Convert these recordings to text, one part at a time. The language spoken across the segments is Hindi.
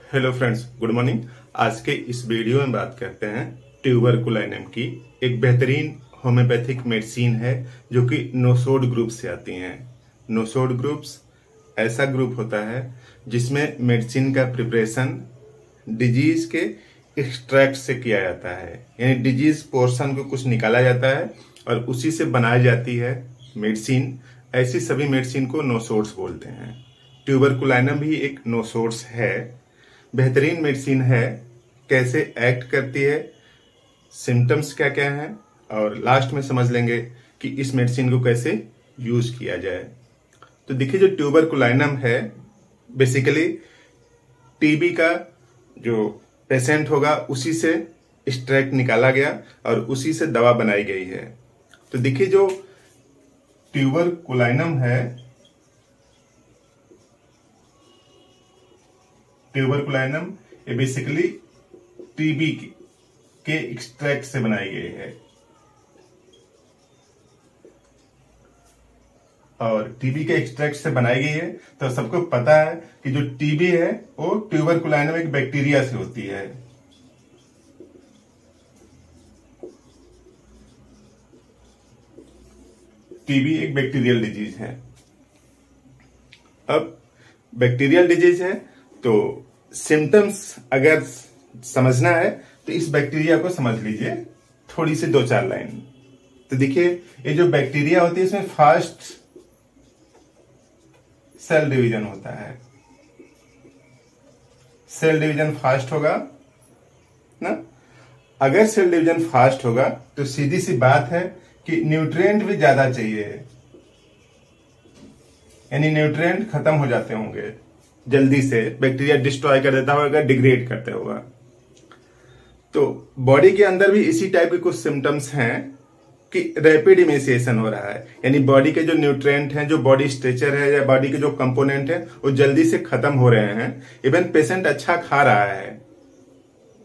Hello friends, good morning. आज के इस वीडियो में बात करते हैं ट्यूबरकुलिनम की। एक बेहतरीन होम्योपैथिक मेडिसिन है जो कि नोसोड ग्रुप से आती हैं। नोसोड ग्रुप्स ऐसा ग्रुप होता है जिसमें मेडिसिन का प्रिपरेशन डिजीज के एक्सट्रैक्ट से किया जाता है, यानी डिजीज पोर्शन को कुछ निकाला जाता है और उसी से बनाई जाती है मेडिसिन। ऐसी सभी मेडिसिन को नोसोड्स बोलते हैं। ट्यूबरकुलिनम भी एक नोसोड्स है। बेहतरीन मेडिसिन है। कैसे एक्ट करती है, सिम्टम्स क्या क्या हैं, और लास्ट में समझ लेंगे कि इस मेडिसिन को कैसे यूज किया जाए। तो देखिए, जो ट्यूबरकुलिनम है बेसिकली टीबी का जो पेशेंट होगा उसी से एक्सट्रैक्ट निकाला गया और उसी से दवा बनाई गई है। तो देखिए, जो ट्यूबरकुलिनम है, ट्यूबरकुलिनम ये बेसिकली टीबी के एक्सट्रैक्ट से बनाई गई है। और टीबी के एक्सट्रैक्ट से बनाई गई है तो सबको पता है कि जो टीबी है वो ट्यूबरकुलिनम एक बैक्टीरिया से होती है। टीबी एक बैक्टीरियल डिजीज है। अब बैक्टीरियल डिजीज है तो सिम्टम्स अगर समझना है तो इस बैक्टीरिया को समझ लीजिए थोड़ी सी 2-4 लाइन। तो देखिए, ये जो बैक्टीरिया होती है इसमें फास्ट सेल डिवीजन होता है। सेल डिवीजन फास्ट होगा ना। अगर सेल डिवीजन फास्ट होगा तो सीधी सी बात है कि न्यूट्रिएंट भी ज्यादा चाहिए, यानी न्यूट्रिएंट खत्म हो जाते होंगे जल्दी से। बैक्टीरिया डिस्ट्रॉय कर देता होगा, डिग्रेड करते होगा। तो बॉडी के अंदर भी इसी टाइप के कुछ सिम्टम्स हैं कि रैपिड इमेसिएशन हो रहा है, यानी बॉडी के जो न्यूट्रिएंट हैं, जो बॉडी स्ट्रक्चर है या बॉडी के जो कंपोनेंट है वो जल्दी से खत्म हो रहे हैं। इवन पेशेंट अच्छा खा रहा है,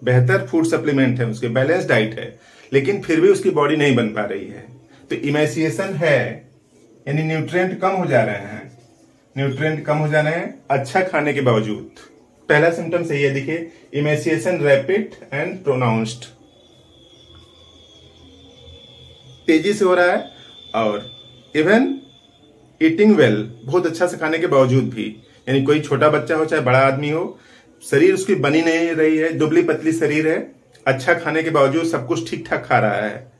बेहतर फूड सप्लीमेंट है, उसके बैलेंस डाइट है, लेकिन फिर भी उसकी बॉडी नहीं बन पा रही है। तो इमेसिएशन है, यानी न्यूट्रिएंट कम हो जा रहे हैं। न्यूट्रिएंट कम हो जा रहे हैं अच्छा खाने के बावजूद। पहला सिम्टम सही है, देखिए, इमेसिएशन रैपिड एंड प्रोनाउंस्ड, तेजी से हो रहा है। और इवन ईटिंग वेल, बहुत अच्छा से खाने के बावजूद भी, यानी कोई छोटा बच्चा हो चाहे बड़ा आदमी हो, शरीर उसकी बनी नहीं रही है, दुबली पतली शरीर है, अच्छा खाने के बावजूद सब कुछ ठीक ठाक खा रहा है।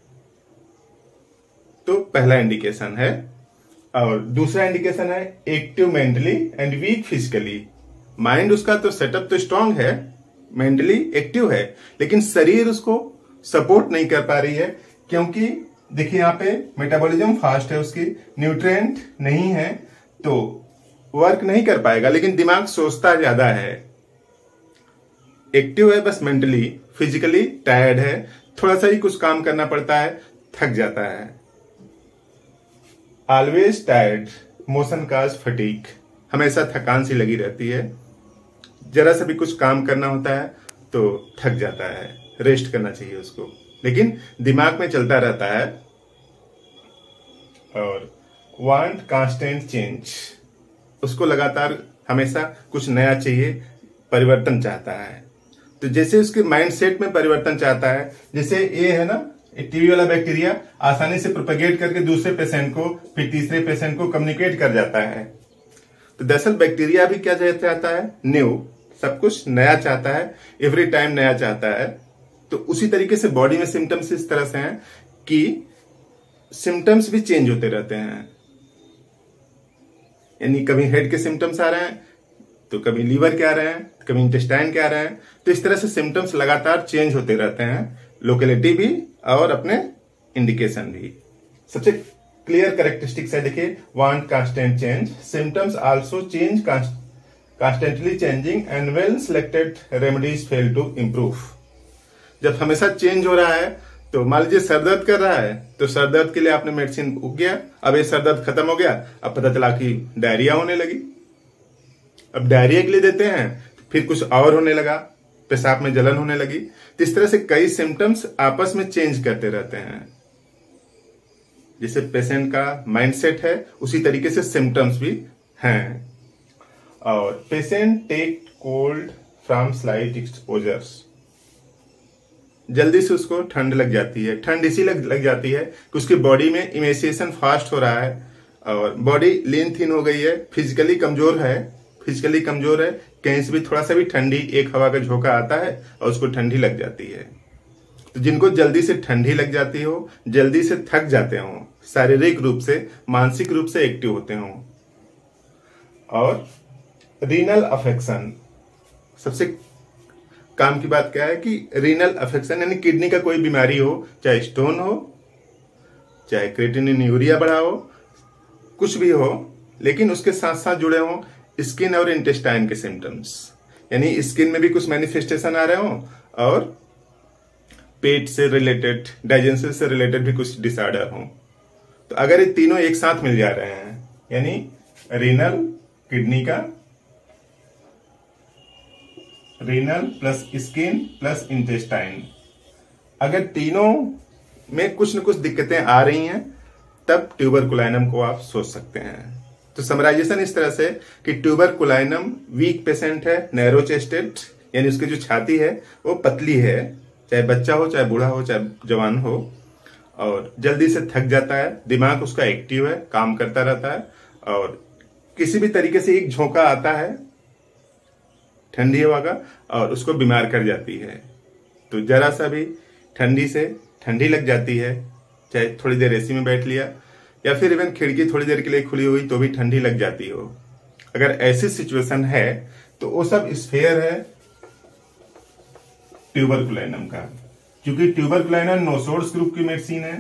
तो पहला इंडिकेशन है। और दूसरा इंडिकेशन है active mentally and weak physically. Mind उसका तो सेटअप तो स्ट्रांग है, मेंटली एक्टिव है, लेकिन शरीर उसको सपोर्ट नहीं कर पा रही है, क्योंकि देखिए यहाँ पे मेटाबॉलिज्म फास्ट है, उसकी न्यूट्रिएंट नहीं है तो वर्क नहीं कर पाएगा, लेकिन दिमाग सोचता ज्यादा है। एक्टिव है बस मेंटली, फिजिकली टायर्ड है, थोड़ा सा ही कुछ काम करना पड़ता है, थक जाता है। ऑलवेज टायर्ड, मोशन काज फटीक, हमेशा थकान सी लगी रहती है। जरा सा भी कुछ काम करना होता है तो थक जाता है, रेस्ट करना चाहिए उसको, लेकिन दिमाग में चलता रहता है। और वांट कांस्टेंट चेंज, उसको लगातार हमेशा कुछ नया चाहिए, परिवर्तन चाहता है। तो जैसे उसके माइंडसेट में परिवर्तन चाहता है, जैसे ये है ना, टीबी वाला बैक्टीरिया आसानी से प्रोपेगेट करके दूसरे पेशेंट को, फिर तीसरे पेशेंट को कम्युनिकेट कर जाता है। तो दरअसल बैक्टीरिया भी क्या चाहता है, न्यू, सब कुछ नया चाहता है, एवरी टाइम नया चाहता है। तो उसी तरीके से बॉडी में सिम्टम्स इस तरह से हैं कि सिम्टम्स भी चेंज होते रहते हैं, यानी कभी हेड के सिम्टम्स आ रहे हैं तो कभी लीवर के आ रहे हैं, कभी इंटेस्टाइन के आ रहे हैं। तो इस तरह से सिम्टम्स लगातार चेंज होते रहते हैं, लोकेलिटी भी और अपने इंडिकेशन भी। सबसे क्लियर कैरेक्टरिस्टिक्स है, देखिए, want constant change, symptoms also change constantly changing and well selected remedies fail to improve. जब हमेशा चेंज हो रहा है तो मान लीजिए सर दर्द कर रहा है तो सर दर्द के लिए आपने मेडिसिन उग गया, अब ये सर दर्द खत्म हो गया, अब पता चला कि डायरिया होने लगी। अब डायरिया के लिए देते हैं, फिर कुछ और होने लगा, पेशाब में जलन होने लगी। तो इस तरह से कई सिम्टम्स आपस में चेंज करते रहते हैं। जैसे पेशेंट का माइंडसेट है उसी तरीके से सिम्टम्स भी हैं। और patient take cold from slight exposures. जल्दी से उसको ठंड लग जाती है। ठंड इसी लग जाती है कि उसकी बॉडी में इमेसिएशन फास्ट हो रहा है और बॉडी लीन थीन हो गई है, फिजिकली कमजोर है। कहीं से भी थोड़ा सा भी ठंडी एक हवा का झोंका आता है और उसको ठंडी लग जाती है। तो जिनको जल्दी से ठंडी लग जाती हो, जल्दी से थक जाते हो, शारीरिक रूप से मानसिक रूप से एक्टिव होते हो, और रीनल अफेक्शन, सबसे काम की बात क्या है कि रीनल अफेक्शन यानी किडनी का कोई बीमारी हो, चाहे स्टोन हो, चाहे क्रिएटिनिन यूरिया बढ़ा हो, कुछ भी हो, लेकिन उसके साथ साथ जुड़े हो स्किन और इंटेस्टाइन के सिम्टम्स, यानी स्किन में भी कुछ मैनिफेस्टेशन आ रहे हो और पेट से रिलेटेड, डाइजेशन से रिलेटेड भी कुछ डिसऑर्डर हो। तो अगर ये तीनों एक साथ मिल जा रहे हैं, यानी रीनल, किडनी का, renal plus skin plus intestine, अगर तीनों में कुछ न कुछ दिक्कतें आ रही हैं, तब ट्यूबरकुलाइनम को आप सोच सकते हैं। तो समराइजेशन इस तरह से कि ट्यूबरकुलाइनम वीक पेशेंट है, नैरो चेस्टेड, यानी उसकी जो छाती है वो पतली है, चाहे बच्चा हो, चाहे बूढ़ा हो, चाहे जवान हो, और जल्दी से थक जाता है, दिमाग उसका एक्टिव है, काम करता रहता है, और किसी भी तरीके से एक झोंका आता है ठंडी हवा का और उसको बीमार कर जाती है। तो जरा सा भी ठंडी से ठंडी लग जाती है, चाहे थोड़ी देर एसी में बैठ लिया या फिर इवन खिड़की थोड़ी देर के लिए खुली हुई तो भी ठंडी लग जाती हो। अगर ऐसी सिचुएशन है तो वो सब स्फेयर है ट्यूबरकुलाइनम का। क्योंकि ट्यूबरकुलाइनम नोसोड्स ग्रुप की मेडिसिन है,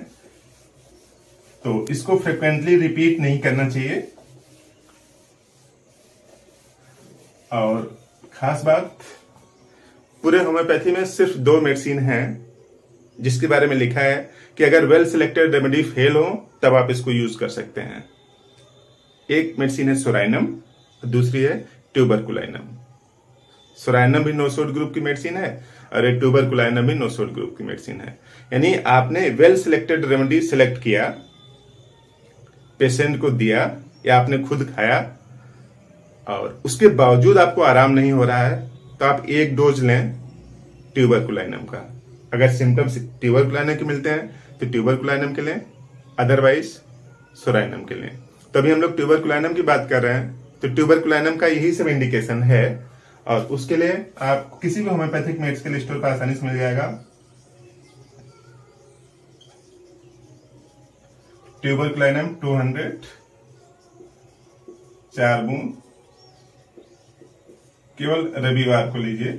तो इसको फ्रिक्वेंटली रिपीट नहीं करना चाहिए। और खास बात, पूरे होम्योपैथी में सिर्फ 2 मेडिसिन हैं जिसके बारे में लिखा है कि अगर वेल सिलेक्टेड रेमेडी फेल हो तब आप इसको यूज कर सकते हैं। एक मेडिसिन है सोराइनम, दूसरी है ट्यूबरकुलाइनम। सोराइनम भी नोसोड ग्रुप की मेडिसिन है और एक ट्यूबरकुलाइनम भी नोसोड ग्रुप की मेडिसिन है। यानी आपने वेल सिलेक्टेड रेमेडी सिलेक्ट किया, पेशेंट को दिया या आपने खुद खाया और उसके बावजूद आपको आराम नहीं हो रहा है, तो आप 1 डोज लें ट्यूबरकुलाइनम का। अगर सिम्टम्स ट्यूबरकुलाइनम के मिलते हैं तो ट्यूबरकुलाइनम के लें, अदरवाइज सोराइनम के लें। तभी हम लोग ट्यूबरकुलाइनम की बात कर रहे हैं, तो ट्यूबरकुलाइनम का यही सब इंडिकेशन है और उसके लिए आप किसी भी होम्योपैथिक मेडिकल स्टोर पर आसानी से मिल जाएगा। ट्यूबरकुलाइनम 200 4 बूंद, केवल रविवार को लीजिए,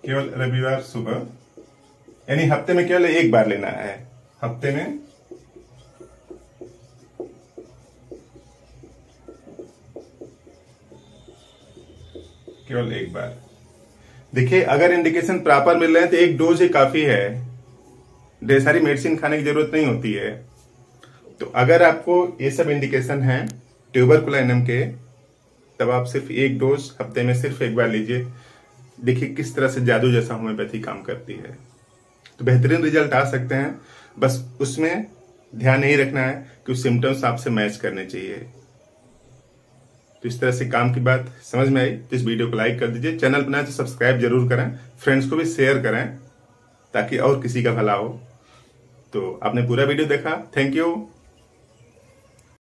केवल रविवार सुबह, यानी हफ्ते में केवल 1 बार लेना है, हफ्ते में केवल 1 बार। देखिए, अगर इंडिकेशन प्रॉपर मिल रहे हैं तो 1 डोज ही काफी है, ढेर सारी मेडिसिन खाने की जरूरत नहीं होती है। तो अगर आपको ये सब इंडिकेशन है ट्यूबरकुलाइनम के, तब आप सिर्फ 1 डोज हफ्ते में सिर्फ 1 बार लीजिए। देखिए किस तरह से जादू जैसा होम्योपैथी काम करती है। तो बेहतरीन रिजल्ट आ सकते हैं, बस उसमें ध्यान यही रखना है कि उस सिम्टम्स आपसे मैच करने चाहिए। तो इस तरह से काम की बात समझ में आई तो इस वीडियो को लाइक कर दीजिए, चैनल बनाए तो सब्सक्राइब जरूर करें, फ्रेंड्स को भी शेयर करें ताकि और किसी का भला हो। तो आपने पूरा वीडियो देखा, थैंक यू।